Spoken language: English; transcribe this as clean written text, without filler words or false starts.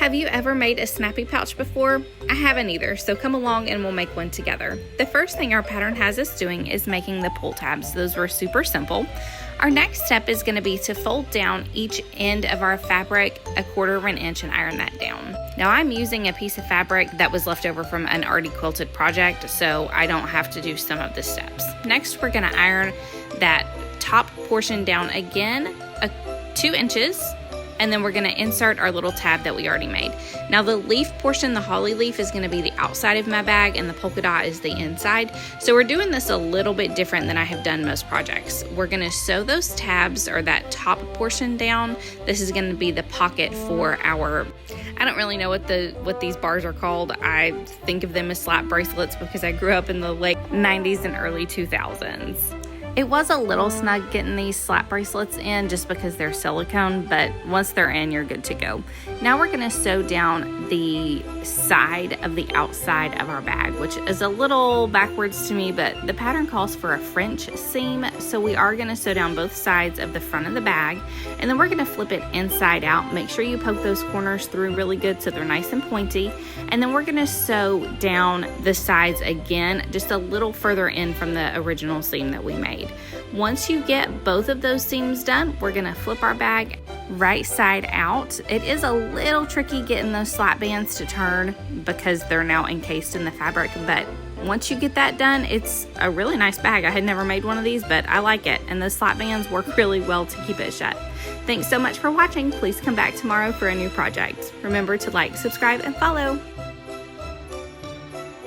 Have you ever made a snappy pouch before? I haven't either, so come along and we'll make one together. The first thing our pattern has us doing is making the pull tabs. Those were super simple. Our next step is going to be to fold down each end of our fabric 1/4 of an inch and iron that down. Now I'm using a piece of fabric that was left over from an already quilted project, so I don't have to do some of the steps. Next, we're going to iron that top portion down again 2 inches. And then we're going to insert our little tab that we already made. Now the leaf portion, the holly leaf, is going to be the outside of my bag and the polka dot is the inside. So we're doing this a little bit different than I have done most projects. We're going to sew those tabs or that top portion down. This is going to be the pocket for our, I don't really know what these bars are called. I think of them as slap bracelets because I grew up in the late 90s and early 2000s. It was a little snug getting these slap bracelets in just because they're silicone, but once they're in, you're good to go. Now we're going to sew down the side of the outside of our bag, which is a little backwards to me, but the pattern calls for a French seam. So we are going to sew down both sides of the front of the bag, and then we're going to flip it inside out. Make sure you poke those corners through really good so they're nice and pointy. And then we're going to sew down the sides again, just a little further in from the original seam that we made. Once you get both of those seams done, we're going to flip our bag right side out. It is a little tricky getting those slap bands to turn because they're now encased in the fabric, but once you get that done, it's a really nice bag. I had never made one of these, but I like it, and the slap bands work really well to keep it shut. Thanks so much for watching. Please come back tomorrow for a new project. Remember to like, subscribe, and follow.